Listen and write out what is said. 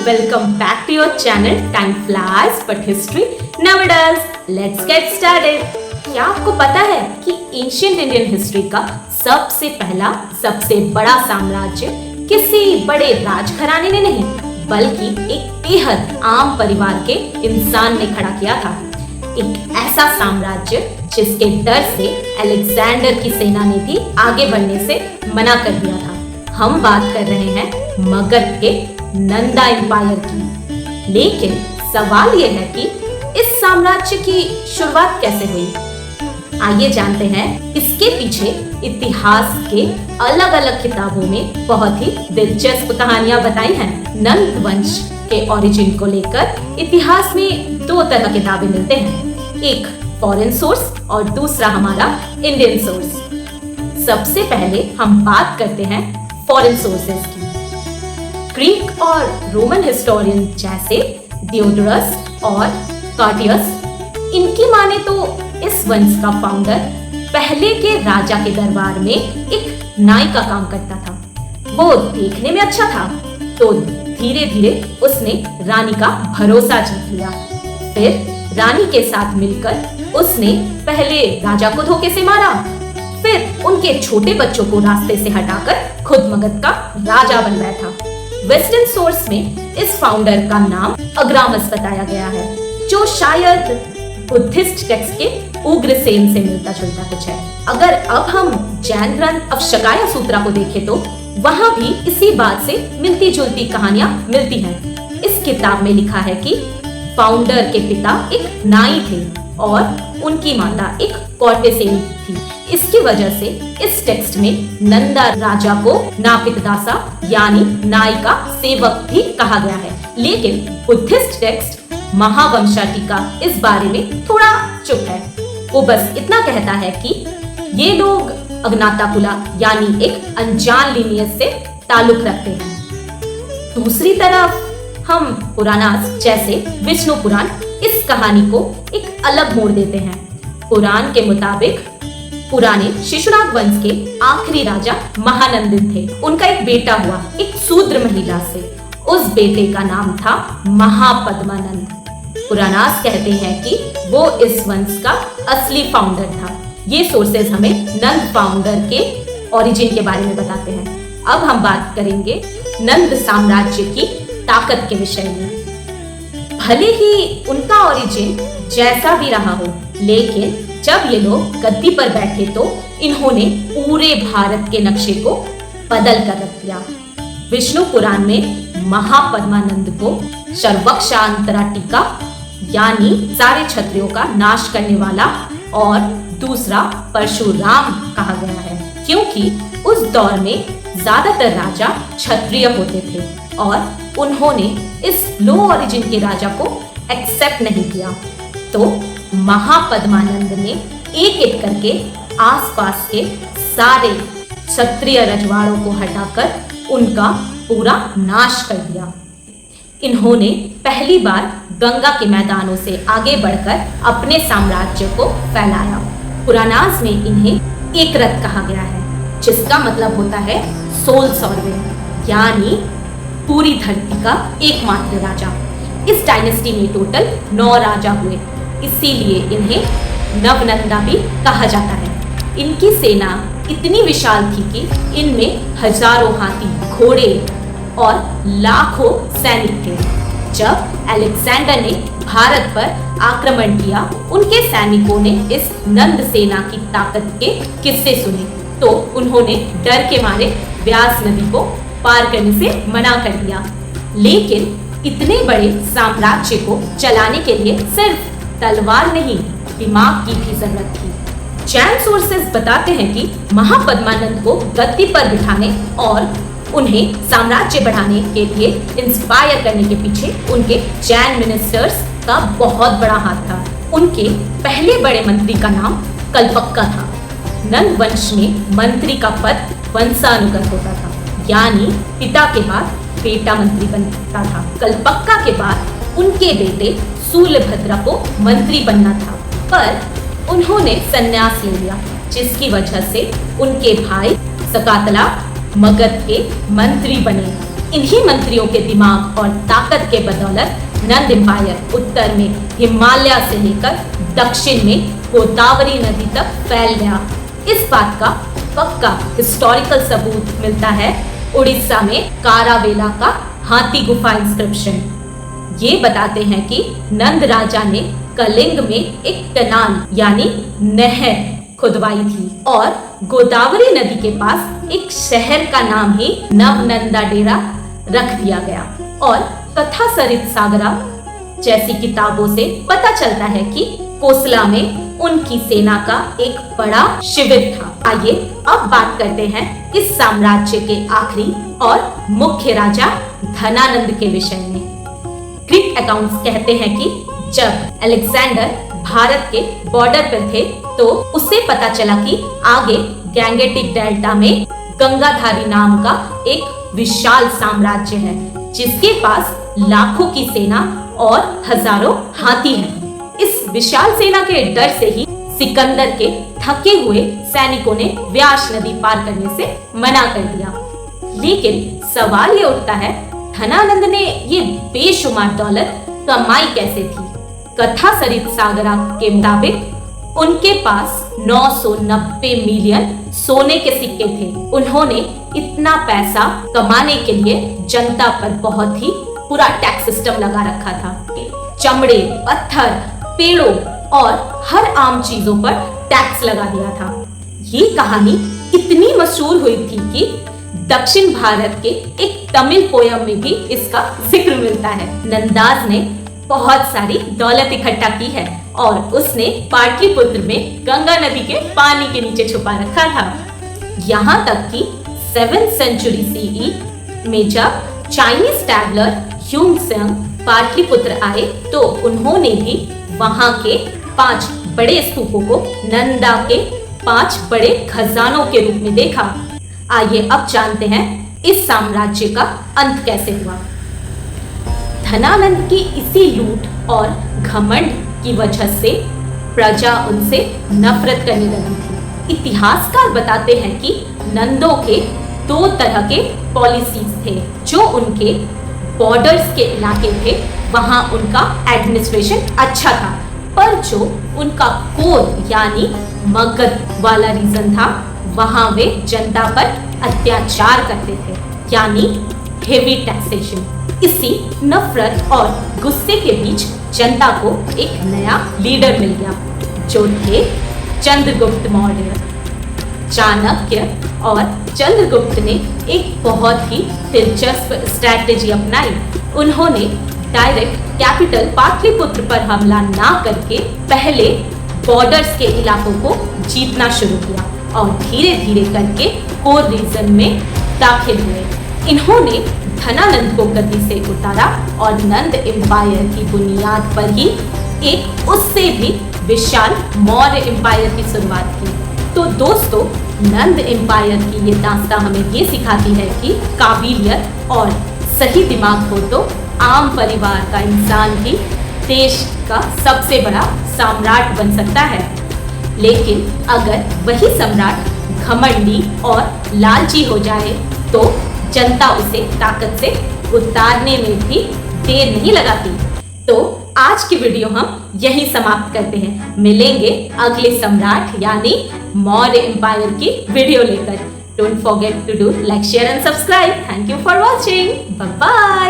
welcome back to your channel. Time flies but history never does. Let's get started. क्या आपको पता है कि एंशिएंट इंडियन हिस्ट्री का सबसे पहला सबसे बड़ा साम्राज्य किसी बड़े राजघराने ने नहीं बल्कि एक बेहद आम परिवार के इंसान ने खड़ा किया था। एक ऐसा साम्राज्य जिसके डर से अलेक्जेंडर की सेना ने भी आगे बढ़ने से मना कर दिया था। हम बात कर रहे हैं मगध के नंदा एम्पायर की। लेकिन सवाल यह है कि इस साम्राज्य की शुरुआत कैसे हुई। आइए जानते हैं। इसके पीछे इतिहास के अलग अलग किताबों में बहुत ही दिलचस्प कहानियां बताई हैं। नंद वंश के ओरिजिन को लेकर इतिहास में दो तरह की किताबें मिलते हैं, एक फॉरेन सोर्स और दूसरा हमारा इंडियन सोर्स। सबसे पहले हम बात करते हैं फॉरेन सोर्सेज की। ग्रीक और रोमन हिस्टोरियन जैसे दियोडोरस और कार्टियस, इनकी माने तो इस वंश का फाउंडर पहले के राजा के दरबार में एक नाई का काम करता था। वो देखने में अच्छा था तो धीरे धीरे उसने रानी का भरोसा जीत लिया। फिर रानी के साथ मिलकर उसने पहले राजा को धोखे से मारा, फिर उनके छोटे बच्चों को रास्ते से हटाकर खुद मगध का राजा बन बैठा। वेस्टर्न सोर्स में इस फाउंडर का नाम अग्रामस बताया गया है, जो शायद बुद्धिस्ट टेक्स्ट के उग्रसेन से मिलता जुलता कुछ है। अगर अब हम जैन ग्रंथ अवशकाया सूत्रा को देखें तो वहां भी इसी बात से मिलती जुलती कहानियां मिलती हैं। इस किताब में लिखा है कि फाउंडर के पिता एक नाई थे और उनकी माता एक कॉर्टेसेन थी। इसकी वजह से इस टेक्स्ट में नंदा राजा को नापितदासा यानी नाई का सेवक भी कहा गया है। लेकिन बुद्धिस्ट टेक्स्ट महावंशाटिका इस बारे में थोड़ा चुप है। वो बस इतना कहता है कि ये लोग अग्नाताकुला यानी एक अनजान लीनियज से ताल्लुक रखते हैं। दूसरी तरफ हम पुराणास जैसे विष्णु पुराण इस कहानी को एक अलग मोड़ देते हैं। पुराण के मुताबिक पुराने शिशुनाग वंश के आखिरी राजा महानंदिन थे। उनका एक बेटा हुआ एक शूद्र महिला से। उस बेटे का नाम था महापद्मानंद। पुराणास कहते हैं कि वो इस वंश का असली फाउंडर था। ये सोर्सेज हमें नंद फाउंडर के ओरिजिन के बारे में बताते हैं। अब हम बात करेंगे नंद साम्राज्य की ताकत के विषय में। भले ही उनका ओरिजिन जैसा भी रहा हो, लेकिन जब ये लोग गद्दी पर बैठे तो इन्होंने पूरे भारत के नक्शे को बदल कर रख दिया। विष्णु पुराण में महापद्मानंद को सर्वक्षांतराटिका यानी सारे क्षत्रियों का नाश करने वाला और दूसरा परशुराम कहा गया है, क्योंकि उस दौर में ज्यादातर राजा क्षत्रिय होते थे और उन्होंने इस लो ओरिजिन के राजा को एक्सेप्ट नहीं किया। तो महापद्मानंद ने एक एक करके आसपास के सारे क्षत्रिय रजवाड़ों को हटाकर उनका पूरा नाश कर दिया। इन्होंने पहली बार गंगा के मैदानों से आगे बढ़कर अपने साम्राज्य को फैलाया। पुराणास में इन्हें एक रथ कहा गया है, जिसका मतलब होता है सोल सॉवरेन यानी पूरी धरती का एकमात्र राजा। इस डायनेस्टी में टोटल 9 राजा हुए, इसीलिए इन्हें नवनंदा भी कहा जाता है। इनकी सेना इतनी विशाल थी कि इनमें हजारों हाथी, घोड़े और लाखों सैनिक थे। जब अलेक्जेंडर ने भारत पर आक्रमण किया, उनके सैनिकों ने इस नंद सेना की ताकत के किस्से सुने तो उन्होंने डर के मारे व्यास नदी को पार करने से मना कर दिया। लेकिन इतने बड़े साम्राज्य को चलाने के लिए सिर्फ तलवार नहीं, दिमाग की भी जरूरत थी। जैन सोर्सेज बताते हैं कि महापद्मानंद को गद्दी पर बिठाने और उन्हें साम्राज्य बढ़ाने के लिए इंस्पायर करने के पीछे उनके जैन मिनिस्टर्स का बहुत बड़ा हाथ था। उनके पहले बड़े मंत्री का नाम कल्पक्का था। नंद वंश में मंत्री का पद वंशानुगत होता था, यानी पिता के बाद बेटा मंत्री बनता था। कल्पक्का के बाद उनके बेटे शूलभद्र को मंत्री बनना था, पर उन्होंने संन्यास ले लिया, जिसकी वजह से उनके भाई सकातला मगध के मंत्री बने। इन्हीं मंत्रियों के दिमाग और ताकत के बदौलत नंद एम्पायर उत्तर में हिमालय से लेकर दक्षिण में गोदावरी नदी तक फैल गया। इस बात का पक्का हिस्टोरिकल सबूत मिलता है उड़ीसा में कारावेला का हाथी गुफा इंस्क्रिप्शन। ये बताते हैं कि नंद राजा ने कलिंग में एक टनान यानी नहर खुदवाई थी और गोदावरी नदी के पास एक शहर का नाम ही नवनंदा डेरा रख दिया गया। और कथा सरित सागरा जैसी किताबों से पता चलता है कि कोसला में उनकी सेना का एक बड़ा शिविर था। आइए अब बात करते हैं इस साम्राज्य के आखिरी और मुख्य राजा धनानंद के विषय में। ग्रीक अकाउंट्स कहते हैं कि जब अलेक्जेंडर भारत के बॉर्डर पर थे तो उसे पता चला कि आगे गैंगेटिक डेल्टा में गंगाधारी नाम का एक विशाल साम्राज्य है जिसके पास लाखों की सेना और हजारों हाथी हैं। इस विशाल सेना के डर से ही सिकंदर के थके हुए सैनिकों ने व्यास नदी पार करने से मना कर दिया। लेकिन सवाल ये उठता है, धनानंद ने ये बेशुमार दौलत कमाई कैसे थी? कथा सरित सागरा के मुताबिक उनके पास 990 मिलियन सोने के सिक्के थे। उन्होंने इतना पैसा कमाने के लिए जनता पर बहुत ही पूरा टैक्स सिस्टम लगा रखा था। चमड़े, पत्थर, पेड़ों और हर आम चीजों पर टैक्स लगा दिया था। ये कहानी इतनी मशहूर हुई थी कि दक्षिण भारत के एक तमिल पोयम में भी इसका जिक्र मिलता है। नंदाज ने बहुत सारी दौलत इकट्ठा की है और उसने पाटलिपुत्र में गंगा नदी के पानी के नीचे छुपा रखा था। यहाँ तक कि 7th सेंचुरी सीई में जब चाइनीज ट्रैवलर ह्यूंगसेंग पाटलिपुत्र आए तो उन्होंने भी वहाँ के 5 बड़े स्तूपों को नंदा के 5 बड़े खजानों के रूप में देखा। आइए अब जानते हैं इस साम्राज्य का अंत कैसे हुआ। धनानंद की इसी लूट और घमंड की वजह से प्रजा उनसे नफरत करने लगी थी। इतिहासकार बताते हैं कि नंदों के 2 तरह के पॉलिसीज थे। जो उनके बॉर्डर्स के इलाके थे वहां उनका एडमिनिस्ट्रेशन अच्छा था, पर जो उनका कोर यानी मगध वाला रीजन था वहां वे जनता पर अत्याचार करते थे यानी हेवी टैक्सेशन। इसी नफरत और गुस्से के बीच जनता को एक नया लीडर मिल गया जो थे चंद्रगुप्त मौर्य। चाणक्य और चंद्रगुप्त ने एक बहुत ही दिलचस्प स्ट्रैटेजी अपनाई। उन्होंने डायरेक्ट कैपिटल पाटलिपुत्र पर हमला ना करके पहले बॉर्डर्स के इलाकों को जीतना शुरू किया और धीरे धीरे करके कोर रीजन में दाखिल हुए। इन्होंने धनानंद को गद्दी से उतारा और नंद एम्पायर की बुनियाद पर ही एक उससे भी विशाल मौर्य एम्पायर की शुरुआत की। तो दोस्तों, नंद एम्पायर की ये दास्तां हमें ये सिखाती है कि काबिलियत और सही दिमाग हो तो आम परिवार का इंसान भी देश का सबसे बड़ा सम्राट बन सकता है। लेकिन अगर वही सम्राट घमंडी और लालची हो जाए तो जनता उसे ताकत से उतारने में भी देर नहीं लगाती। तो आज की वीडियो हम यही समाप्त करते हैं। मिलेंगे अगले सम्राट यानी मौर्य एम्पायर की वीडियो लेकर। Don't forget to do like, share and subscribe. Thank you for watching. Bye bye.